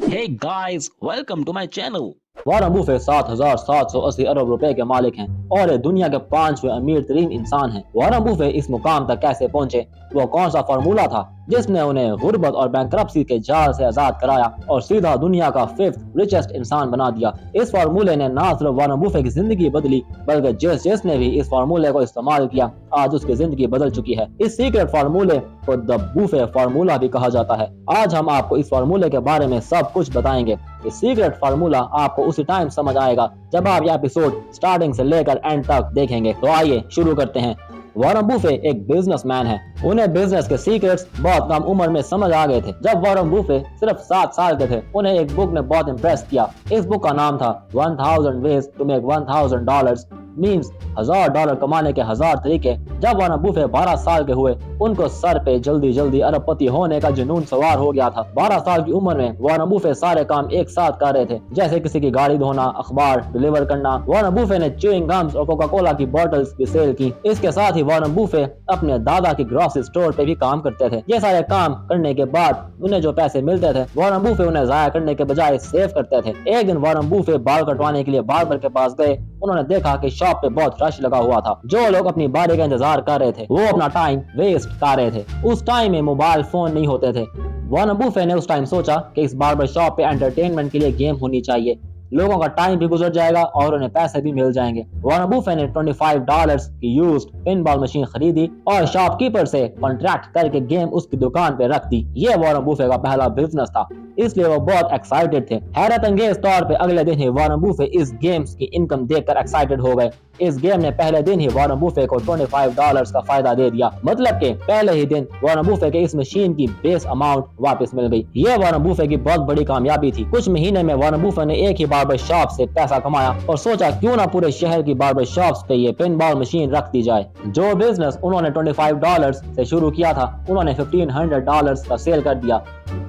Hey guys, welcome to my channel. Warren Buffett 7,780 अरब रुपए के मालिक हैं और ये दुनिया के 5वें अमीर तरीन इंसान हैं। वारन बुफे इस मुकाम तक कैसे पहुंचे, वो कौन सा फार्मूला था जिसने उन्हें गुर्बत और बैंकरप्सी के जाल से आजाद कराया और सीधा दुनिया का 5th रिचेस्ट इंसान बना दिया। इस फार्मूले ने न सिर्फ वारन बुफे की जिंदगी बदली, बल्कि जिसने भी इस फार्मूले को इस्तेमाल किया आज उसकी जिंदगी बदल चुकी है। इस सीक्रेट फार्मूले को द बुफे फार्मूला भी कहा जाता है। आज हम आपको इस फार्मूले के बारे में सब कुछ बताएंगे। ये सीक्रेट फार्मूला आपको उसी टाइम समझ आएगा जब आप ये एपिसोड स्टार्टिंग से लेकर एंड तक देखेंगे। तो आइए शुरू करते हैं। वारन बुफे एक बिजनेसमैन है। उन्हें बिजनेस के सीक्रेट्स बहुत कम उम्र में समझ आ गए थे। जब वारन बुफे सिर्फ 7 साल के थे, उन्हें एक बुक ने बहुत इम्प्रेस किया। इस बुक का नाम था 1000 Ways to Make $1000, मीन्स $1000 कमाने के 1000 तरीके। जब वारन बुफे 12 साल के हुए, उनको सर पे जल्दी जल्दी अरबपति होने का जुनून सवार हो गया था। 12 साल की उम्र में वारन बुफे सारे काम एक साथ कर रहे थे, जैसे किसी की गाड़ी धोना, अखबार डिलीवर करना। वारन बुफे ने च्यूइंग गम्स और कोका कोला की बॉटल्स भी सेल की। इसके साथ ही वारन बुफे अपने दादा की ग्रोसरी स्टोर पे भी काम करते थे। ये सारे काम करने के बाद उन्हें जो पैसे मिलते थे, वारन बुफे उन्हें जाया करने के बजाय सेव करते थे। एक दिन वारन बुफे बाल कटवाने के लिए बार्बर के पास गए। उन्होंने देखा कि शॉप पे बहुत रश लगा हुआ था। जो लोग अपनी बारी का इंतजार कर रहे थे, वो अपना टाइम वेस्ट कर रहे थे। उस टाइम में मोबाइल फोन नहीं होते थे। वारन बुफे ने उस टाइम सोचा कि इस बार्बर शॉप पे एंटरटेनमेंट के लिए गेम होनी चाहिए। लोगों का टाइम भी गुजर जाएगा और उन्हें पैसे भी मिल जाएंगे। वारन बुफे ने $25 की यूज्ड पिनबॉल मशीन खरीदी और शॉपकीपर से कॉन्ट्रैक्ट करके गेम उसकी दुकान पे रख दी। ये वारन बुफे का पहला बिजनेस था, इसलिए वो बहुत एक्साइटेड थे। हैरत अंगेज तौर पे अगले दिन ही वारन बुफे इस गेम्स की इनकम देखकर एक्साइटेड हो गए। इस गेम ने पहले दिन ही वारन बुफे को $25 का फायदा दे दिया। मतलब के पहले ही दिन वारन बुफे के इस मशीन की बेस अमाउंट वापस मिल गई। ये वारन बुफे की बहुत बड़ी कामयाबी थी। कुछ महीने में वारन बुफे ने एक ही बार्बर शॉप से पैसा कमाया और सोचा क्यों ना पूरे शहर की बार्बर शॉप्स पे ये पिनबॉल मशीन रख दी जाए। जो बिजनेस उन्होंने $25 से शुरू किया था, उन्होंने $1500 का सेल कर दिया।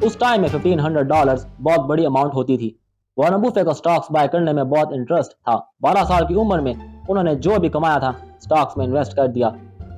उस टाइम में $1500 बहुत बड़ी अमाउंट होती थी। वारन बुफे को स्टॉक्स बाय करने में बहुत इंटरेस्ट था। 12 साल की उम्र में उन्होंने जो भी कमाया था स्टॉक्स में इन्वेस्ट कर दिया।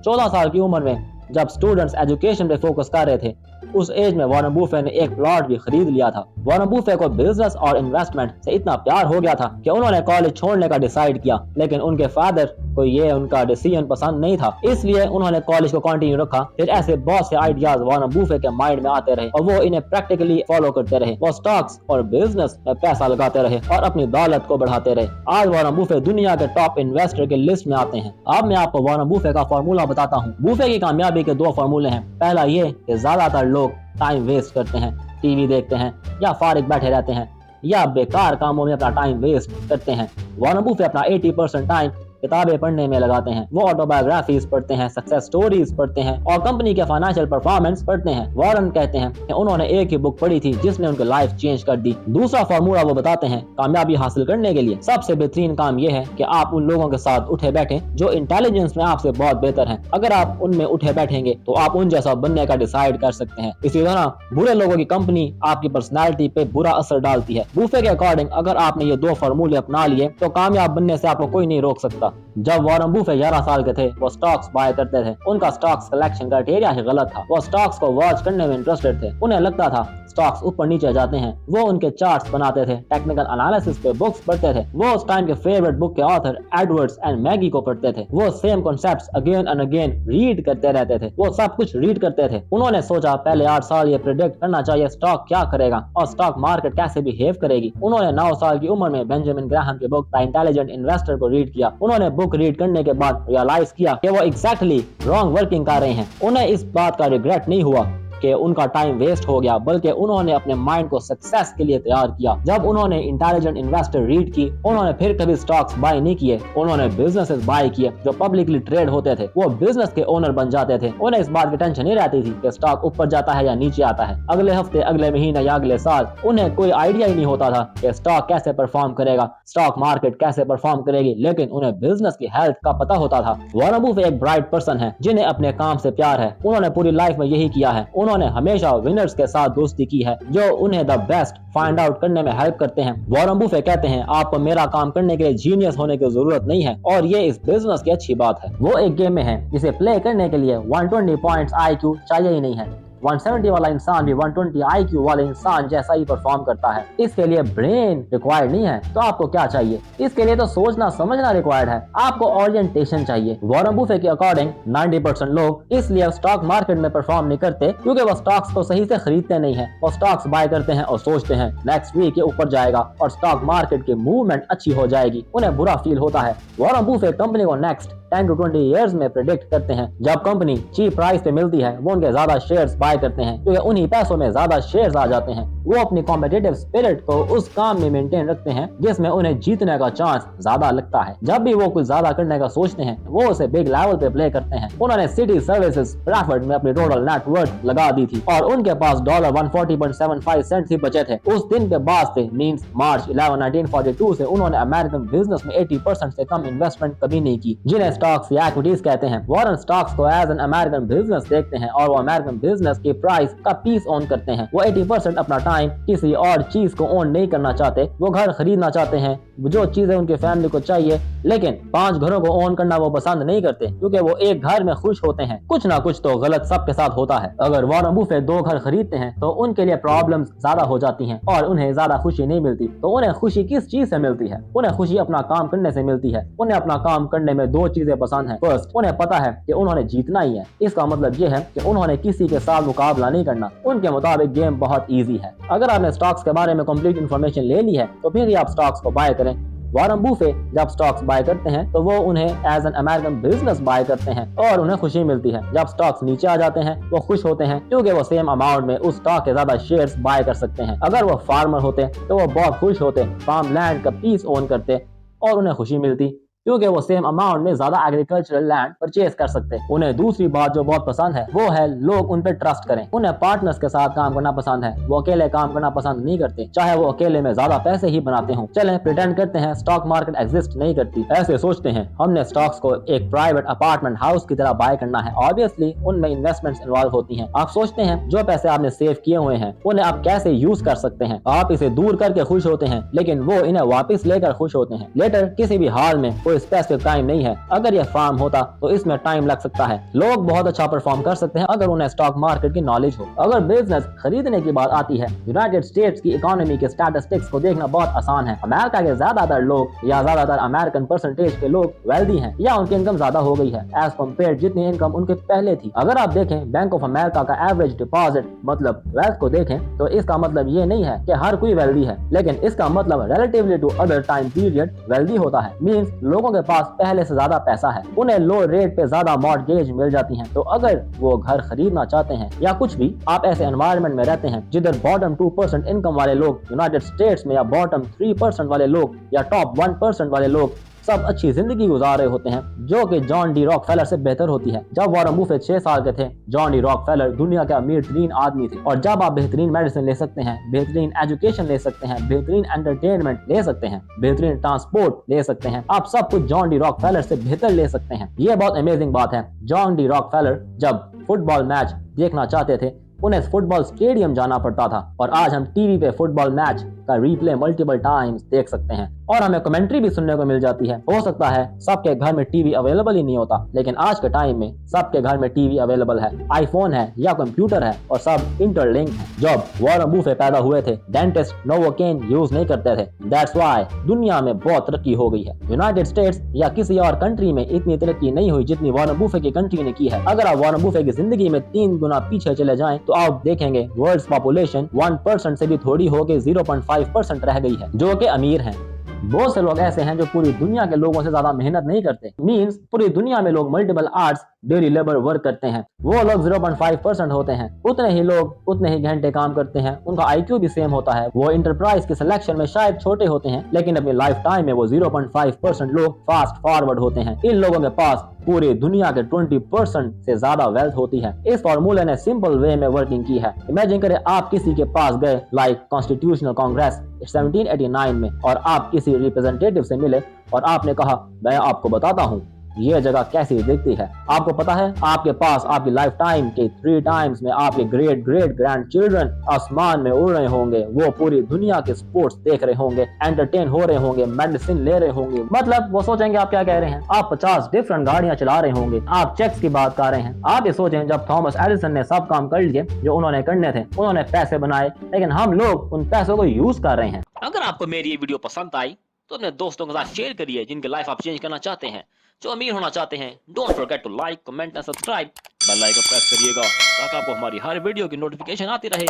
14 साल की उम्र में जब स्टूडेंट्स एजुकेशन पे फोकस कर रहे थे, उस एज में वारन बुफे ने एक प्लॉट भी खरीद लिया था। वारन बुफे को बिजनेस और इन्वेस्टमेंट से इतना प्यार हो गया था कि उन्होंने कॉलेज छोड़ने का डिसाइड किया, लेकिन उनके फादर को ये उनका डिसीजन पसंद नहीं था, इसलिए उन्होंने कॉलेज को कंटिन्यू रखा। फिर ऐसे बहुत से आइडियाज वारन बुफे के माइंड में आते रहे और वो इन्हें प्रैक्टिकली फॉलो करते रहे। वो स्टॉक्स और बिजनेस में पैसा लगाते रहे और अपनी दौलत को बढ़ाते रहे। आज वारन बुफे दुनिया के टॉप इन्वेस्टर के लिस्ट में आते हैं। अब मैं आपको वारन बुफे का फार्मूला बताता हूँ। बुफे की कामयाबी के 2 फार्मूले हैं। पहला ये कि ज्यादातर लोग टाइम वेस्ट करते हैं, टीवी देखते हैं या फारिग बैठे रहते हैं या बेकार कामों में अपना टाइम वेस्ट करते हैं। वारन बुफे अपना 80% टाइम किताबें पढ़ने में लगाते हैं। वो ऑटोबायोग्राफीज पढ़ते हैं, सक्सेस स्टोरीज पढ़ते हैं और कंपनी के फाइनेंशियल परफॉर्मेंस पढ़ते हैं। वारन कहते हैं कि उन्होंने एक ही बुक पढ़ी थी जिसने उनकी लाइफ चेंज कर दी। दूसरा फार्मूला वो बताते हैं, कामयाबी हासिल करने के लिए सबसे बेहतरीन काम ये है कि आप उन लोगों के साथ उठे बैठे जो इंटेलिजेंस में आपसे बहुत बेहतर हैं। अगर आप उनमें उठे बैठेंगे तो आप उन जैसा बनने का डिसाइड कर सकते हैं। इसी तरह बुरे लोगों की कंपनी आपकी पर्सनैलिटी पे बुरा असर डालती है। बुफे के अकॉर्डिंग अगर आपने ये 2 फार्मूले अपना लिए तो कामयाब बनने से आपको कोई नहीं रोक सकता। जब वारन बुफे 11 साल के थे, वो स्टॉक्स बाय करते थे। उनका स्टॉक्स कलेक्शन क्राइटेरिया ही गलत था। वो स्टॉक्स को वॉच करने में इंटरेस्टेड थे। उन्हें लगता था स्टॉक्स ऊपर नीचे जाते हैं। वो उनके चार्ट्स बनाते थे, टेक्निकल एनालिसिस पे बुक्स पढ़ते थे। वो उस टाइम के फेवरेट बुक के ऑथर एडवर्ड्स एंड मैगी को पढ़ते थे। वो same concepts again and again read करते रहते थे। वो सब कुछ रीड करते थे। उन्होंने सोचा पहले 8 साल ये प्रेडिक्ट करना चाहिए स्टॉक क्या करेगा और स्टॉक मार्केट कैसे बिहेव करेगी। उन्होंने 9 साल की उम्र में बेंजामिन ग्राहम की बुक द इंटेलिजेंट इन्वेस्टर को रीड किया। उन्होंने बुक रीड करने के बाद रियलाइज किया कि वो एग्जैक्टली रॉन्ग वर्किंग कर रहे हैं। उन्हें इस बात का रिग्रेट नहीं हुआ कि उनका टाइम वेस्ट हो गया, बल्कि उन्होंने अपने माइंड को सक्सेस के लिए तैयार किया। जब उन्होंने इंटेलिजेंट इन्वेस्टर रीड की, उन्होंने फिर कभी स्टॉक्स बाय नहीं किए। उन्होंने बिजनेसेस बाय किए जो पब्लिकली ट्रेड होते थे। वो बिजनेस के ओनर बन जाते थे। उन्हें इस बात की टेंशन नहीं रहती थी कि स्टॉक ऊपर जाता है या नीचे आता है। अगले हफ्ते, अगले महीने या अगले साल उन्हें कोई आइडिया ही नहीं होता था कि स्टॉक कैसे परफॉर्म करेगा, स्टॉक मार्केट कैसे परफॉर्म करेगी, लेकिन उन्हें बिजनेस की हेल्थ का पता होता था। वारन बुफे एक ब्राइट पर्सन है जिन्हें अपने काम से प्यार है। उन्होंने पूरी लाइफ में यही किया है। उन्होंने हमेशा विनर्स के साथ दोस्ती की है जो उन्हें द बेस्ट फाइंड आउट करने में हेल्प करते हैं। वारन बुफे कहते हैं आपको मेरा काम करने के लिए जीनियस होने की जरूरत नहीं है और ये इस बिजनेस की अच्छी बात है। वो एक गेम में है जिसे प्ले करने के लिए 120 पॉइंट्स IQ चाहिए ही नहीं है। 170 वाला इंसान भी 120 IQ वाले इंसान जैसा ही परफॉर्म करता है। इसके लिए ब्रेन रिक्वायर्ड नहीं है, तो आपको क्या चाहिए? इसके लिए तो सोचना समझना रिक्वायर्ड है, आपको ओरिएंटेशन चाहिए। वॉरेन बफेट के अकॉर्डिंग 90% लोग इसलिए स्टॉक मार्केट में परफॉर्म नहीं करते क्योंकि वो स्टॉक्स को सही से खरीदते नहीं है। वो स्टॉक्स बाय करते हैं और सोचते हैं नेक्स्ट वीक ये ऊपर जाएगा और स्टॉक मार्केट की मूवमेंट अच्छी हो जाएगी। उन्हें बुरा फील होता है। वॉरेन बफेट कंपनी को नेक्स्ट 10 to 20 ईयर्स में प्रेडिक्ट करते हैं। जब कंपनी चीप प्राइस पे मिलती है वो उनके ज्यादा शेयर्स बाय करते हैं क्योंकि उन्हीं पैसों में ज्यादा शेयर्स आ जाते हैं। वो अपनी कॉम्पिटिटिव स्पिरिट को उस काम में मेंटेन रखते हैं जिसमें उन्हें जीतने का चांस ज्यादा लगता है। जब भी वो कुछ ज्यादा करने का सोचते हैं वो उसे बिग लेवल पे प्ले करते हैं। उन्होंने सिटी सर्विसेज प्रेफर्ड में अपनी टोटल नेटवर्थ लगा दी थी और उनके पास $140.75 ही बचे थे। उस दिन के बाद से मींस मार्च 11, 1942 से उन्होंने अमेरिकन बिजनेस में 80% से कम इन्वेस्टमेंट कभी नहीं की, जिन्हें स्टॉक्स या इक्विटीज कहते हैं। वॉरेन स्टॉक्स को एज एन अमेरिकन बिजनेस देखते हैं और वो अमेरिकन बिजनेस की प्राइस का पीस ओन करते हैं। वो 80% अपना टाइम किसी और चीज को ओन नहीं करना चाहते। वो घर खरीदना चाहते हैं जो चीजें उनके फैमिली को चाहिए, लेकिन 5 घरों को ओन करना वो पसंद नहीं करते क्योंकि वो एक घर में खुश होते हैं। कुछ ना कुछ तो गलत सबके साथ होता है। अगर वॉरेन बफेट 2 घर खरीदते हैं तो उनके लिए प्रॉब्लम्स ज्यादा हो जाती हैं और उन्हें ज्यादा खुशी नहीं मिलती। तो उन्हें खुशी किस चीज से मिलती है? उन्हें खुशी अपना काम करने से मिलती है। उन्हें अपना काम करने में 2 चीजें पसंद है। फर्स्ट, उन्हें पता है कि उन्होंने जीतना ही है। इसका मतलब ये है कि उन्होंने किसी के साथ मुकाबला नहीं करना। उनके मुताबिक गेम बहुत इजी है। अगर आपने स्टॉक्स के बारे में कंप्लीट इन्फॉर्मेशन ले ली है तो फिर ही आप स्टॉक्स को बाय करें। वॉरेन बफेट जब स्टॉक्स बाय करते हैं तो वो उन्हें as an American business buy करते हैं और उन्हें खुशी मिलती है। जब स्टॉक्स नीचे आ जाते हैं वो खुश होते हैं क्योंकि वो सेम अमाउंट में उस स्टॉक के ज्यादा शेयर्स बाय कर सकते हैं। अगर वो फार्मर होते तो वो बहुत खुश होते, फार्म लैंड का पीस ओन करते और उन्हें खुशी मिलती क्योंकि वो सेम अमाउंट में ज्यादा एग्रीकल्चरल लैंड परचेज कर सकते हैं। उन्हें दूसरी बात जो बहुत पसंद है वो है लोग उन पे ट्रस्ट करें। उन्हें पार्टनर्स के साथ काम करना पसंद है। वो अकेले काम करना पसंद नहीं करते, चाहे वो अकेले में ज्यादा पैसे ही बनाते हों। चलें प्रिटेंड करते हैं स्टॉक मार्केट एग्जिस्ट नहीं करती। ऐसे सोचते हैं हमने स्टॉक्स को एक प्राइवेट अपार्टमेंट हाउस की तरह बाय करना है। ऑब्वियसली उनमें इन्वेस्टमेंट्स इन्वॉल्व होती हैं। आप सोचते हैं जो पैसे आपने सेव किए हुए हैं उन्हें आप कैसे यूज कर सकते हैं। आप इसे दूर करके खुश होते हैं लेकिन वो इन्हें वापस लेकर खुश होते हैं। लेटर किसी भी हाल में कोई स्पेसिफिक टाइम नहीं है। अगर यह फार्म होता तो इसमें टाइम लग सकता है। लोग बहुत अच्छा परफॉर्म कर सकते हैं अगर उन्हें स्टॉक मार्केट की नॉलेज हो। अगर बिजनेस खरीदने की बात आती है, यूनाइटेड स्टेट्स की इकोनॉमी के स्टैटिस्टिक्स को देखना बहुत आसान है। अमेरिका के ज्यादातर लोग या ज्यादातर अमेरिकन परसेंटेज के लोग वेल्दी हैं या उनकी इनकम ज्यादा हो गई है एज कम्पेयर जितनी इनकम उनके पहले थी। अगर आप देखें बैंक ऑफ अमेरिका का एवरेज डिपॉजिट मतलब वेल्थ को देखें तो इसका मतलब ये नहीं है कि हर कोई वेल्दी है, लेकिन इसका मतलब relatively to other time period wealthy होता है। मींस लोगों के पास पहले से ज्यादा पैसा है, उन्हें लो रेट पे ज्यादा मॉर्गेज मिल जाती हैं। तो अगर वो घर खरीदना चाहते हैं या कुछ भी, आप ऐसे एनवायरनमेंट में रहते हैं जिधर बॉटम 2% इनकम वाले लोग यूनाइटेड स्टेट्स में या बॉटम 3% वाले लोग या टॉप 1% वाले लोग सब अच्छी जिंदगी गुजार रहे होते हैं जो कि जॉन डी रॉकफेलर से बेहतर होती है। जब वॉरेन बफेट 6 साल के थे, जॉन डी रॉकफेलर दुनिया के अमीर तरीन आदमी थे। और जब आप बेहतरीन मेडिसिन ले सकते हैं, बेहतरीन एजुकेशन ले सकते हैं, बेहतरीन एंटरटेनमेंट ले सकते हैं, बेहतरीन ट्रांसपोर्ट ले सकते हैं, आप सब कुछ जॉन डी रॉकफेलर से बेहतर ले सकते हैं। ये बहुत अमेजिंग बात है। जॉन डी रॉकफेलर जब फुटबॉल मैच देखना चाहते थे उन्हें फुटबॉल स्टेडियम जाना पड़ता था और आज हम टीवी पे फुटबॉल मैच का रीप्ले मल्टीपल टाइम्स देख सकते हैं और हमें कमेंट्री भी सुनने को मिल जाती है। हो सकता है सबके घर में टीवी अवेलेबल ही नहीं होता, लेकिन आज के टाइम में सबके घर में टीवी अवेलेबल है, आईफोन है या कंप्यूटर है और सब इंटरलिंक है। जब वॉरेन बफेट पैदा हुए थे डेंटिस्ट नोवोकेन यूज नहीं करते थे। दैट्स व्हाई दुनिया में बहुत तरक्की हो गई है। यूनाइटेड स्टेट्स या किसी और कंट्री में इतनी तरक्की नहीं हुई जितनी वॉरेन बफेट की कंट्री ने की है। अगर आप वॉरेन बफेट की जिंदगी में 3 गुना पीछे चले जाएं तो आप देखेंगे वर्ल्ड पॉपुलेशन 1% से भी थोड़ी होकर 0.5% रह गई है जो कि अमीर हैं। बहुत से लोग ऐसे हैं जो पूरी दुनिया के लोगों से ज्यादा मेहनत नहीं करते। मींस पूरी दुनिया में लोग multiple arts daily labour work करते हैं, वो लोग 0.5% होते हैं। उतने ही लोग उतने ही घंटे काम करते हैं, उनका IQ भी सेम होता है। वो इंटरप्राइज की सिलेक्शन में शायद छोटे होते हैं लेकिन अपनी लाइफ टाइम में वो 0.5% लोग फास्ट फॉरवर्ड होते हैं। इन लोगों के पास पूरी दुनिया के 20% से ज्यादा वेल्थ होती है। इस फॉर्मूले ने सिंपल वे में वर्किंग की है। इमेजिन करें आप किसी के पास गए लाइक कॉन्स्टिट्यूशनल कांग्रेस 1789 में और आप किसी रिप्रेजेंटेटिव से मिले और आपने कहा मैं आपको बताता हूँ ये जगह कैसी दिखती है। आपको पता है, आपके पास आपकी लाइफ टाइम के 3 टाइम्स में आपके ग्रेट ग्रेट ग्रैंड चिल्ड्रन आसमान में उड़ रहे होंगे, वो पूरी दुनिया के स्पोर्ट्स देख रहे होंगे, एंटरटेन हो रहे होंगे, मेडिसिन ले रहे होंगे। मतलब वो सोचेंगे आप क्या कह रहे हैं, आप 50 डिफरेंट गाड़ियां चला रहे होंगे, आप चेक्स की बात कर रहे हैं। आप ये सोचें, जब थॉमस एडिसन ने सब काम कर लिए जो उन्होंने करने थे, उन्होंने पैसे बनाए, लेकिन हम लोग उन पैसों को यूज कर रहे हैं। अगर आपको मेरी ये वीडियो पसंद आई तो अपने दोस्तों के साथ शेयर करिए जिनकी लाइफ आप चेंज करना चाहते हैं, जो अमीर होना चाहते हैं। Don't forget to like, comment and subscribe. Bell icon press करिएगा ताकि आपको हमारी हर वीडियो की नोटिफिकेशन आती रहे।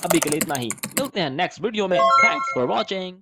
अभी के लिए इतना ही, मिलते हैं नेक्स्ट वीडियो में। Thanks for watching.